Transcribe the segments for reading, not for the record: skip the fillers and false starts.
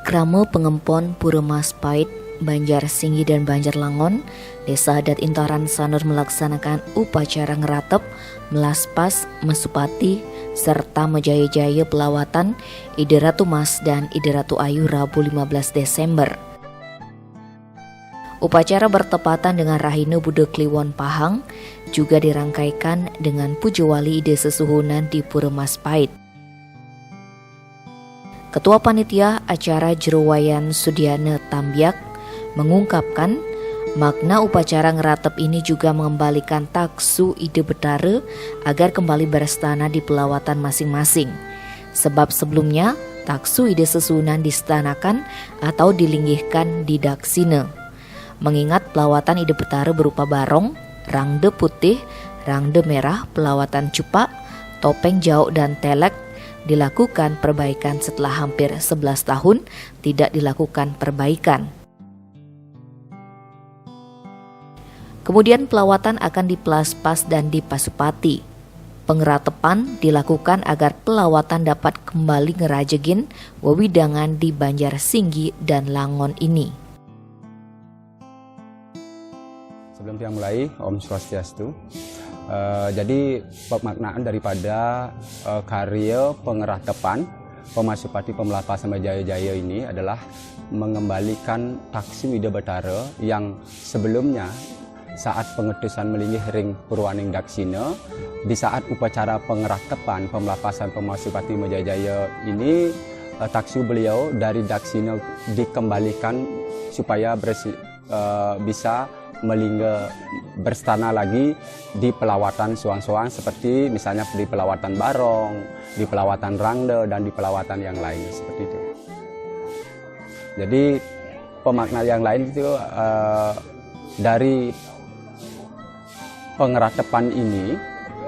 Krama Pengempon Pura Maspait, Banjar Singgi dan Banjar Langon, Desa Adat Intaran Sanur melaksanakan upacara ngeratep, melaspas, mesupati, serta menjaya-jaya pelawatan Ide Ratu Mas dan Ide Ratu Ayu Rabu 15 Desember. Upacara bertepatan dengan Rahina Buddha Kliwon Pahang juga dirangkaikan dengan puja wali Ide Sesuhunan di Pura Maspait. Ketua Panitia Acara Jerowayan Sudiana Tambiak mengungkapkan makna upacara ngeratep ini juga mengembalikan taksu Ide Betara agar kembali berstana di pelawatan masing-masing. Sebab sebelumnya taksu Ide Sesuhunan distanakan atau dilinggihkan di Daksina. Mengingat pelawatan Ide Betara berupa barong, rangde putih, rangde merah, pelawatan cupak, topeng jauk dan telek dilakukan perbaikan setelah hampir 11 tahun tidak dilakukan perbaikan. Kemudian pelawatan akan dipelaspas dan dipasupati. Pengeratepan dilakukan agar pelawatan dapat kembali ngerajegin wewidangan di Banjar Singgi dan Langon ini. Sebelum kita mulai, Om Swastiastu. Jadi pemaknaan daripada karya pengeratepan, pemasupati, pemelapasan jaya-jaya ini adalah mengembalikan taksu Ide Betara yang sebelumnya saat pengetusan melinggih ring Purwaning Daksina, di saat upacara pengeratepan, pemelapasan, pemasupati jaya-jaya ini, taksu beliau dari Daksina dikembalikan supaya bisa melingga berstana lagi di pelawatan suang-suang seperti misalnya di pelawatan barong, di pelawatan rangde dan di pelawatan yang lain seperti itu. Jadi pemakna yang lain itu dari pengeratepan ini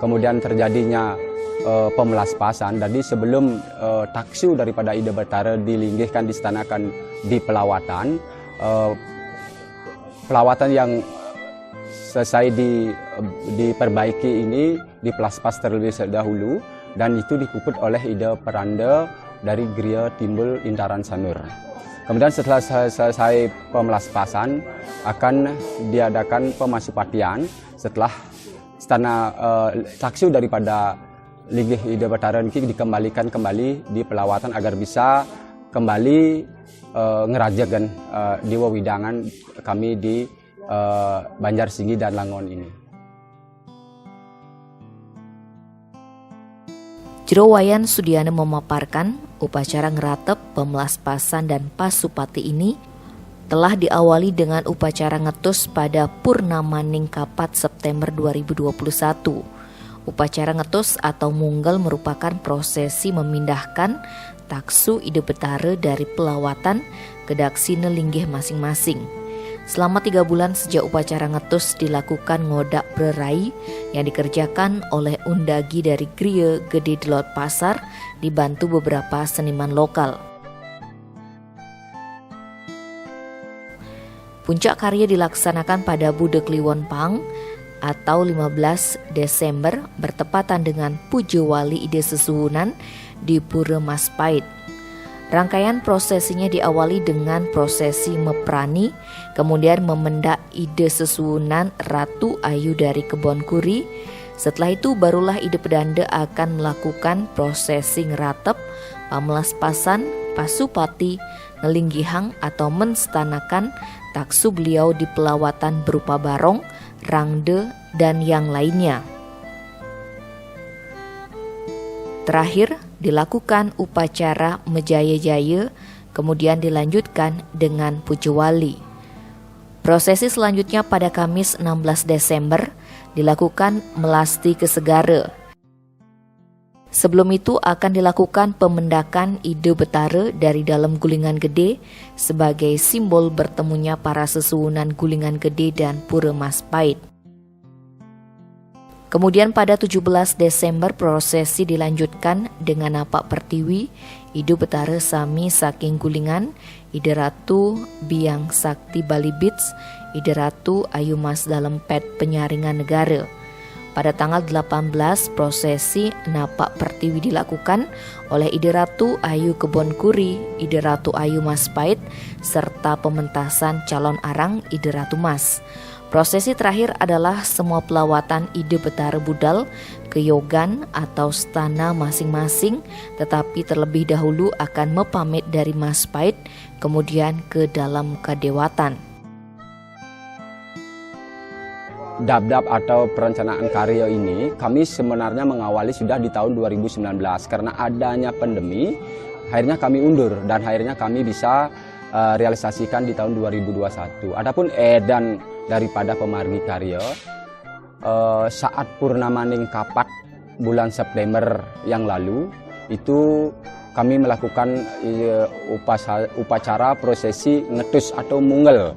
kemudian terjadinya pemelaspasan. Jadi sebelum taksu daripada Ide Betara dilinggihkan, distanakan di pelawatan, pelawatan yang selesai diperbaiki ini dipelaspas terlebih dahulu dan itu dipuput oleh Ide Peranda dari Gria Timbul Intaran Sanur. Kemudian setelah selesai pemelaspasan akan diadakan pemasupatian setelah taksu daripada linggih Ide Betara ini dikembalikan kembali di pelawatan agar bisa kembali ngerajakan di wewidangan kami di Banjar Singgi dan Langon ini. Jerowayan Sudiana memaparkan upacara ngeratep, pemelaspasan dan pasupati ini telah diawali dengan upacara ngetus pada Purnama Ningkapat September 2021. Upacara ngetus atau munggal merupakan prosesi memindahkan taksu Ide Betara dari pelawatan ke Daksina linggih masing-masing. Selama 3 bulan sejak upacara ngetus dilakukan ngodak berai yang dikerjakan oleh undagi dari Gria Gede Delot Pasar dibantu beberapa seniman lokal. Puncak karya dilaksanakan pada Buddha Kliwon Pahang atau 15 Desember bertepatan dengan puja wali Ide Sesuhunan di Pura Maspait. Rangkaian prosesinya diawali dengan prosesi meprani, kemudian memendak Ide Sesuhunan Ratu Ayu dari Kebon Kuri. Setelah itu barulah Ide Pedanda akan melakukan prosesi ngeratep, pamelaspasan, pasupati, ngelinggihang atau menstanakan taksu beliau di pelawatan berupa barong, rangde, dan yang lainnya. Terakhir dilakukan upacara mejaya-jaya, kemudian dilanjutkan dengan puja wali. Prosesi selanjutnya pada Kamis 16 Desember dilakukan melasti ke Segara. Sebelum itu akan dilakukan pemendakan Ide Betara dari dalam gulingan gede sebagai simbol bertemunya para sesuhunan gulingan gede dan Pura Maspait. Kemudian pada 17 Desember prosesi dilanjutkan dengan napak pertiwi Ide Betara sami saking gulingan, Ide Ratu Biang Sakti Bali Beats, Ide Ratu Ayu Mas dalam pet penyaringan negara. Pada tanggal 18 prosesi Napak Pertiwi dilakukan oleh Ide Ratu Ayu Kebonkuri, Ide Ratu Ayu Maspait, serta pementasan calon arang Ide Ratu Mas. Prosesi terakhir adalah semua pelawatan Ide Betara Budal ke Yogan atau stana masing-masing, tetapi terlebih dahulu akan mepamit dari Maspait, kemudian ke dalam kadewatan. Dap-dap atau perencanaan karya ini kami sebenarnya mengawali sudah di tahun 2019, karena adanya pandemi akhirnya kami undur dan akhirnya kami bisa realisasikan di tahun 2021. Adapun edan daripada pemargi karya saat Purnamaning Kapat bulan September yang lalu itu kami melakukan upacara prosesi ngetus atau mungel,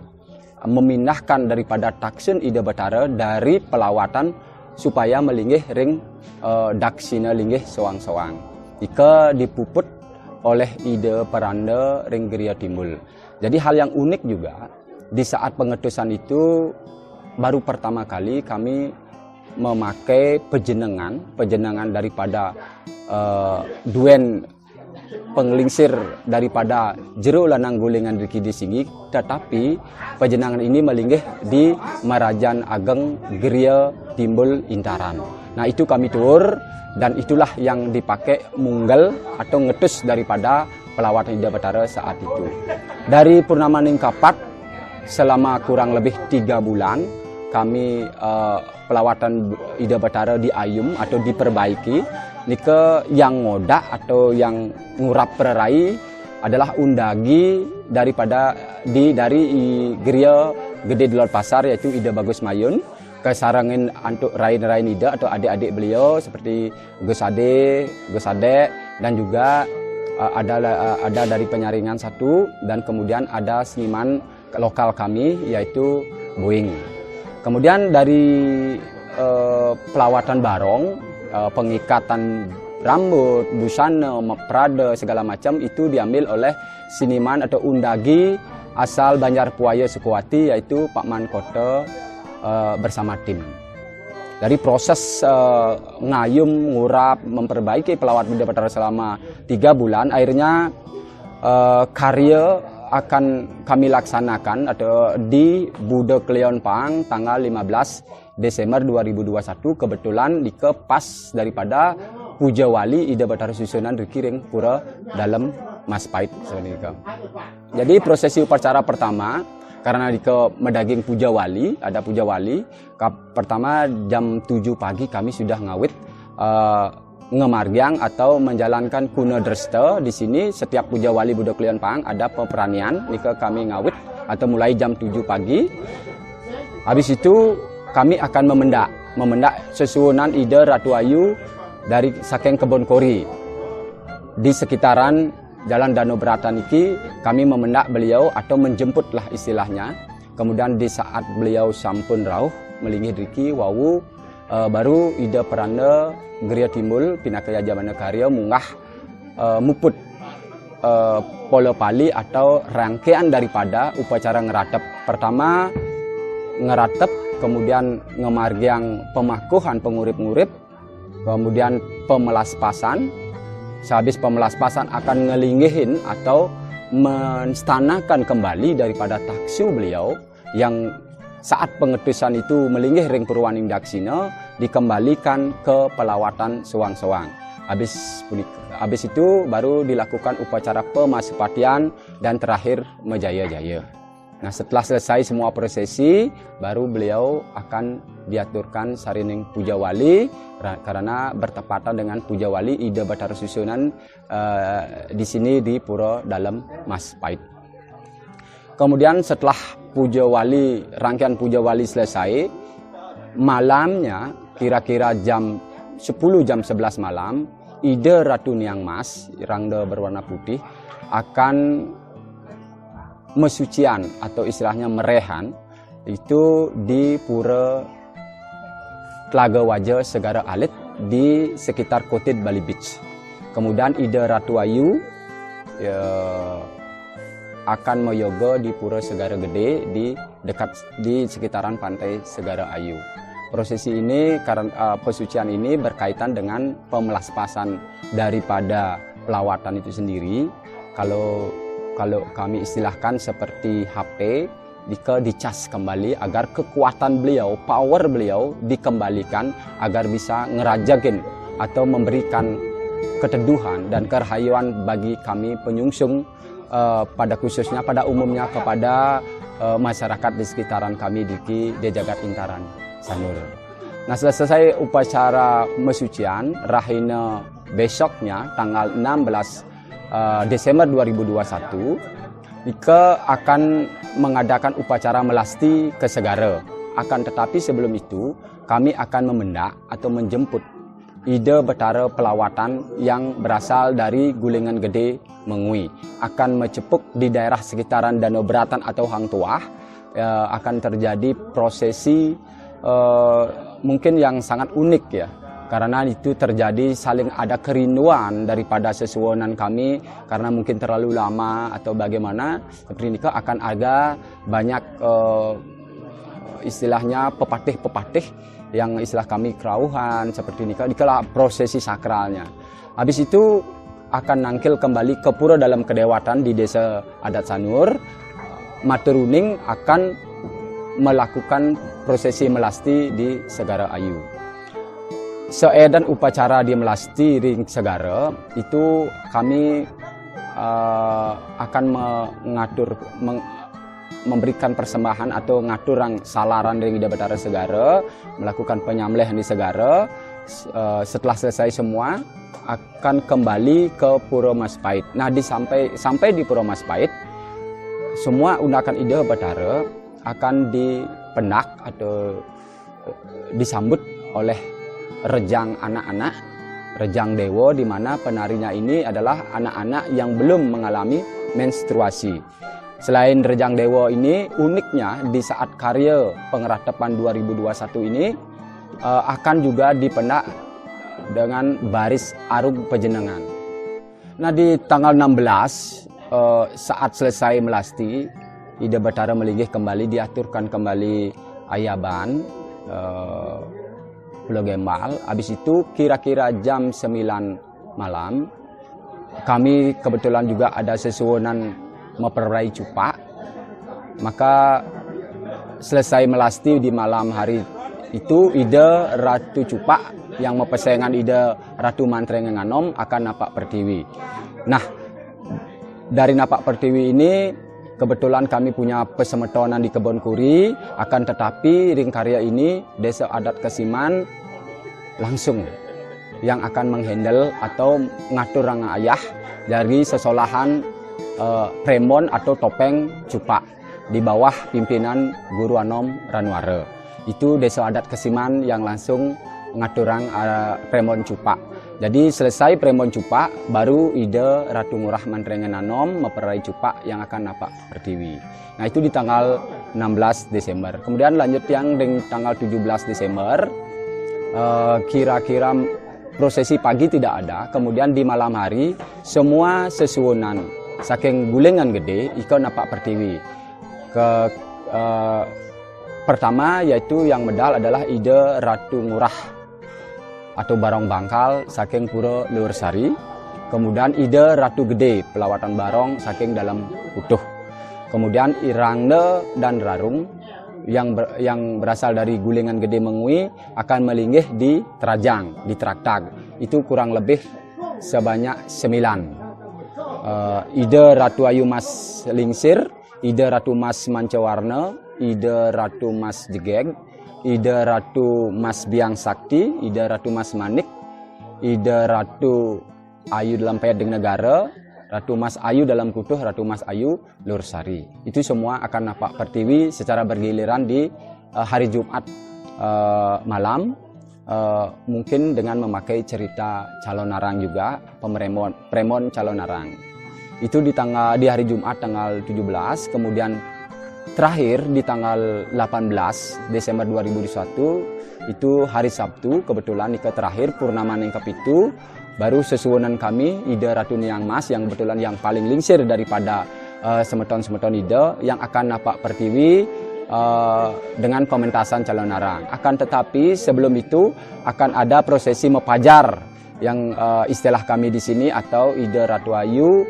memindahkan daripada taksun Ide Betara dari pelawatan supaya melinggih ring daksina linggih sewang-sewang. Ika dipuput oleh Ide Peranda ring Geria Timbul. Jadi hal yang unik juga di saat pengetusan itu baru pertama kali kami memakai pejenengan daripada duen penglingsir daripada jero lanang gulingan Riki Singgi, tetapi pejenengan ini melinggih di Marajan Ageng Geria Timbul Intaran. Nah, itu kami tur dan itulah yang dipakai munggal atau ngetus daripada pelawatan Ide Betara saat itu. Dari Purnamaning Kapat selama kurang lebih 3 bulan kami pelawatan Ide Betara di Ayum atau diperbaiki. Nika yang ngodak atau yang ngurap pererai adalah undagi daripada dari Geria Gede Dulur Pasar, yaitu Ide Bagus Mayun, kesarangin untuk rain-rain Ide atau adik-adik beliau seperti Gus Ade, Gus Adek, dan juga ada dari Penyaringan satu, dan kemudian ada seniman lokal kami yaitu Boeing. Kemudian dari pelawatan barong, pengikatan rambut, busana, prada segala macam itu diambil oleh seniman atau undagi asal Banjarpuaya Sukawati yaitu Pak Mankoto bersama tim. Dari proses ngayum, ngurap, memperbaiki pelawat Ide Betara selama 3 bulan, akhirnya karya akan kami laksanakan atau di Budek Lion Pang tanggal 15 Desember 2021, kebetulan dikepas daripada Puja Wali Ide Betara Susunan Rikiring Pura dalam Maspait. Jadi prosesi upacara pertama, karena di medaging Puja Wali, ada Puja Wali, pertama jam 7 pagi kami sudah ngawit ngemargyang atau menjalankan kuna dresta. Di sini setiap Puja Wali Budek Lion Pang ada peperanian, nika kami ngawit atau mulai jam 7 pagi. Habis itu kami akan memendak sesuwunan Ide Ratu Ayu dari saking Kebonkuri. Di sekitaran Jalan Danau Beratan iki kami memendak beliau atau menjemputlah istilahnya. Kemudian di saat beliau sampun rauh melinggih riki wawu baru Ide Peranda Geria Timbul Pinakaya Jamana Karya munggah muput polo pali atau rangkaian daripada upacara ngeratep. Pertama ngeratep, kemudian ngemargyang pemakuhan pengurip-ngurip, kemudian pemelaspasan. Sehabis pemelaspasan akan ngelinggihin atau menstanakan kembali daripada taksu beliau yang saat pengetusan itu melinggih ring Purwaning Daksina dikembalikan ke pelawatan sewang-sewang. Habis itu baru dilakukan upacara pemasupatian dan terakhir Mejaya-jaya. Nah, setelah selesai semua prosesi, baru beliau akan diaturkan sarining Puja Wali karena bertepatan dengan Puja Wali Ide Betara Susunan di sini di Pura Dalam Maspait. Kemudian setelah Puja Wali, rangkaian Puja Wali selesai, malamnya kira-kira jam 10 jam 11 malam, Ide Ratu Niang Mas, rangda berwarna putih, akan mesucian atau istilahnya merehan itu di Pura Tlaga Waja Segara Alit di sekitar Kotid Bali Beach. Kemudian Ide Ratu Ayu akan meyoga di Pura Segara Gede di sekitaran pantai Segara Ayu. Prosesi ini karena pesucian ini berkaitan dengan pemelaspasan daripada pelawatan itu sendiri. Kalau kami istilahkan seperti HP, dicas kembali agar kekuatan beliau, power beliau dikembalikan agar bisa ngerajakin atau memberikan keteduhan dan kerahayuan bagi kami penyungsung, pada khususnya pada umumnya kepada masyarakat di sekitaran kami di Jagat Intaran Sanur. Nah, selesai upacara mesucian, rahina besoknya tanggal 16 Desember 2021, Ika akan mengadakan upacara melasti ke Segara. Akan tetapi sebelum itu, kami akan memendak atau menjemput ide betara pelawatan yang berasal dari Gulingan Gede Mengui. Akan mencepuk di daerah sekitaran Danau Beratan atau Hang Tuah. Akan terjadi prosesi mungkin yang sangat unik ya, karena itu terjadi saling ada kerinduan daripada sesuonan kami karena mungkin terlalu lama atau bagaimana. Seperti ini akan ada banyak istilahnya pepatih-pepatih yang istilah kami kerauhan seperti ini. Inilah prosesi sakralnya. Habis itu akan nangkil kembali ke pura dalam kedewatan di desa adat Sanur. Materuning akan melakukan prosesi melasti di Segara Ayu. Seedan upacara di melasti ring Segara itu kami akan memberikan persembahan atau ngatur salaran ring Ida Betara Segara, melakukan penyembelihan di Segara. Setelah selesai semua akan kembali ke Pura Maspait. Nah, sampai di Pura Maspait, semua undakan Ida Betara akan dipendak atau disambut oleh rejang anak-anak, rejang dewa, di mana penarinya ini adalah anak-anak yang belum mengalami menstruasi. Selain rejang dewa ini, uniknya di saat karya pengeratapan 2021 ini akan juga dipendak dengan baris arung pejenengan. Nah, di tanggal 16 saat selesai melasti, Ida Betara melinggih kembali, diaturkan kembali ayaban Pulau Gembal. Habis itu kira-kira jam 9 malam, kami kebetulan juga ada sesuonan memperai cupak. Maka selesai melasti di malam hari itu, Ida Ratu Cupak yang mempersaingan Ida Ratu Mantrengan Nganom akan napak pertiwi. Nah, dari napak pertiwi ini kebetulan kami punya pesemetonan di Kebon Kuri, akan tetapi ring karya ini desa adat Kesiman langsung yang akan menghandle atau ngatur ranga ayah dari sesolahan premon atau topeng cupak di bawah pimpinan Guru Anom Ranuare. Itu desa adat Kesiman yang langsung ngatur premon cupak. Jadi selesai premon cupak, baru Ida Ratu Ngurah Mantrengan Anom memperai cupak yang akan napak pertiwi. Nah, itu di tanggal 16 Desember. Kemudian lanjut yang di tanggal 17 Desember, kira-kira prosesi pagi tidak ada. Kemudian di malam hari, semua sesuwunan saking Gulingan Gede ikut napak pertiwi. Pertama yaitu yang medal adalah Ida Ratu Ngurah atau Barong Bangkal saking Pura Luhur Sari. Kemudian Ida Ratu Gede pelawatan Barong saking Dalam Utuh. Kemudian Irangne dan Rarung yang berasal dari Gulingan Gede Mengui akan melinggih di Trajang, di Traktag. Itu kurang lebih sebanyak 9. Ida Ratu Ayu Mas Lingsir, Ida Ratu Mas Mancawarna, Ida Ratu Mas Jegeg, Ida Ratu Mas Biang Sakti, Ida Ratu Mas Manik, Ida Ratu Ayu dalam Payadeng Negara, Ratu Mas Ayu dalam Kutuh, Ratu Mas Ayu Luhur Sari. Itu semua akan napak pertiwi secara bergiliran di hari Jumat malam, mungkin dengan memakai cerita calon narang juga, premon calon narang. Itu di hari Jumat tanggal 17, kemudian terakhir di tanggal 18 Desember 2021 itu hari Sabtu, kebetulan nikah terakhir purnama yang kepitu, baru sesuwunan kami Ida Ratu Niang Mas yang kebetulan yang paling lingsir daripada semeton-semeton Ida yang akan napak pertiwi dengan pementasan calon arang. Akan tetapi sebelum itu akan ada prosesi mepajar yang istilah kami di sini atau Ida Ratu Ayu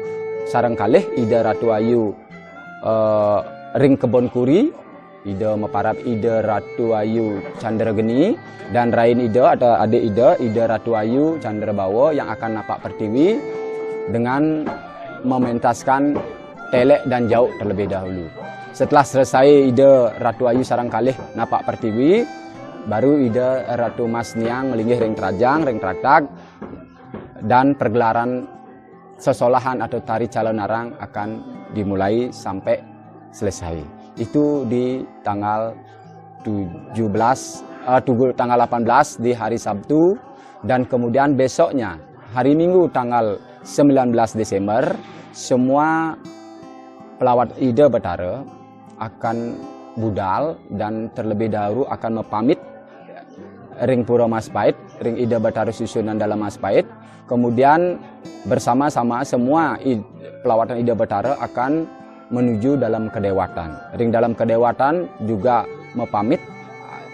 Sarang Kalih, Ida Ratu Ayu Ring Kebon Kuri, Ida Meparap Ida Ratu Ayu Candera Geni, dan Rain Ida atau adik Ida Ratu Ayu Candera Bawa yang akan napak pertiwi dengan mementaskan telek dan jauk terlebih dahulu. Setelah selesai Ida Ratu Ayu Sarang Kalih napak pertiwi, baru Ida Ratu Mas Niang melinggih ring terajang, ring tratag, dan pergelaran sesolahan atau tari calon arang akan dimulai sampai selesai. Itu di tanggal 18 di hari Sabtu, dan kemudian besoknya hari Minggu tanggal 19 Desember semua pelawat Ida Batara akan budal dan terlebih dahulu akan mepamit ring Pura Mas Pait, ring Ida Batara susunan dalam Mas Pait. Kemudian bersama-sama semua pelawatan Ida Batara akan menuju dalam kedewatan. Ring dalam kedewatan juga mepamit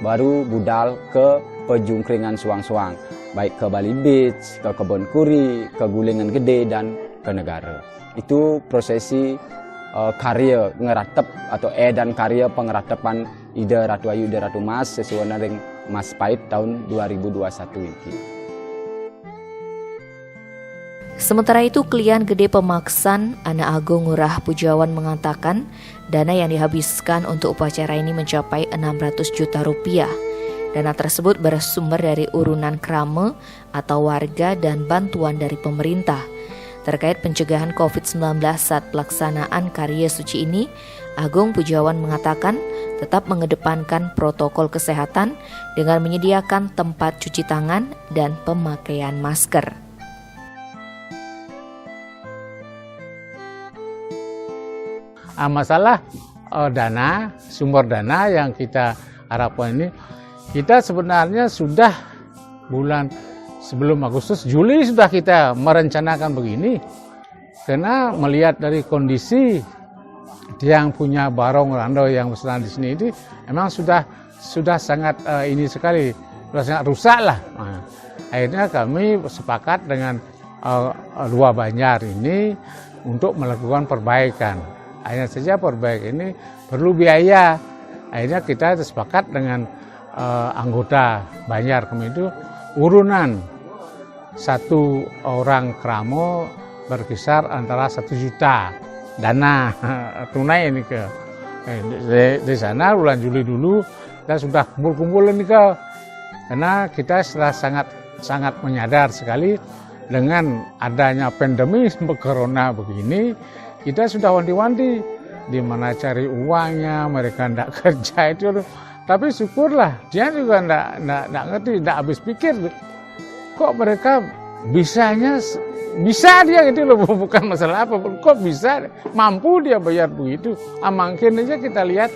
baru budal ke pejungkringan suang-suang, baik ke Bali Beach, ke Kebon Kuri, ke Gulingan Gede, dan ke Negara. Itu prosesi karya ngeratep atau dan karya pengeratapan Ida Ratu Ayu Ida Ratu Mas sesuai ring Mas Pait tahun 2021 ini. Sementara itu, Klian Gede Pemaksan Anak Agung Ngurah Pujawan mengatakan dana yang dihabiskan untuk upacara ini mencapai 600 juta rupiah. Dana tersebut bersumber dari urunan krame atau warga dan bantuan dari pemerintah. Terkait pencegahan COVID-19 saat pelaksanaan karya suci ini, Agung Pujawan mengatakan tetap mengedepankan protokol kesehatan dengan menyediakan tempat cuci tangan dan pemakaian masker. Masalah dana, sumber dana yang kita harapkan ini, kita sebenarnya sudah bulan sebelum Agustus, Juli sudah kita merencanakan begini. Karena melihat dari kondisi yang punya barong rando yang besar di sini ini, memang sudah sangat ini sekali, sudah sangat rusak lah. Nah, akhirnya kami sepakat dengan dua Banjar ini untuk melakukan perbaikan. Hanya saja perbaikan ini perlu biaya. Akhirnya kita sepakat dengan anggota Banjar kami itu urunan satu orang kramo berkisar antara 1 juta dana tunai ini ke di sana bulan Juli dulu kita sudah kumpul-kumpul ini ke, karena kita sudah sangat menyadar sekali dengan adanya pandemi corona begini. Kita sudah wanti-wanti di mana cari uangnya, mereka tidak kerja itu. Tapi syukurlah, dia juga tidak ngerti, tidak habis pikir. Kok mereka bisa dia gitu loh, bukan masalah apa. Kok bisa, mampu dia bayar begitu. Mungkin aja kita lihat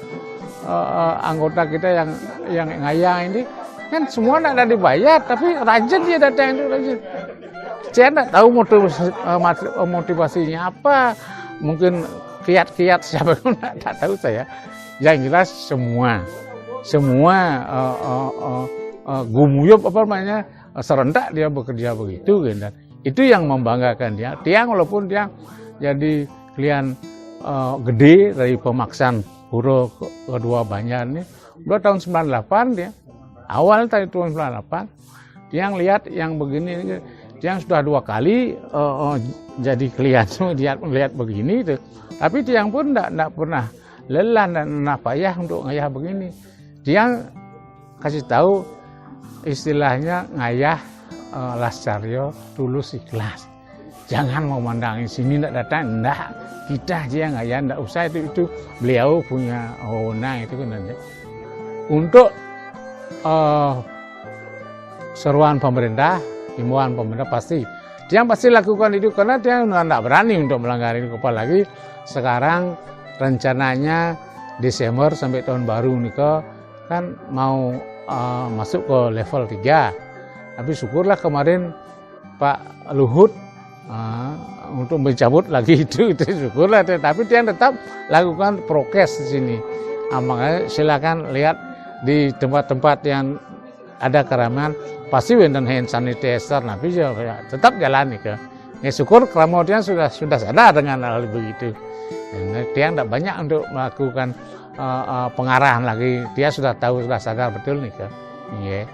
anggota kita yang ngayang ini, kan semua tidak ada dibayar, tapi rajin dia datang itu rajin. Saya tidak tahu motivasinya apa. Mungkin kiat-kiat siapa pun tak tahu saya. Yang jelas semua gumuyup apa namanya serentak dia bekerja begitu gitu. Itu yang membanggakan dia. Tiang walaupun dia jadi Klian gede dari Pemaksan Pura kedua Banjar ini udah tahun 98 dia. Awal tadi tahun 98 Tiang lihat yang begini, Tiang sudah 2 kali jadi Klian dia melihat begini tuh. Tapi Tiang pun tidak pernah lelah dan payah untuk ngayah begini. Tiang kasih tahu istilahnya ngayah lascaryo tulus ikhlas. Jangan memandangi sini tidak datang, enggak. Kita aja yang ngayah, enggak usah itu beliau punya wewenang itu kan. Untuk seruan pemerintah, himbauan pemerintah pasti dia pasti lakukan itu karena dia tidak berani untuk melanggar ini. Apalagi sekarang rencananya Desember sampai tahun baru nih kan mau masuk ke level 3. Tapi syukurlah kemarin Pak Luhut untuk mencabut lagi itu syukurlah. Tapi dia tetap lakukan prokes di sini. Makanya silakan lihat di tempat-tempat yang ada keramaian, pasti wonten hand sanitizer, tapi ya tetap jalani ke. Ya syukur kemudian sudah sadar dengan hal begitu. Dia tidak banyak untuk melakukan pengarahan lagi, dia sudah tahu, sudah sadar betul nih ke. Yeah.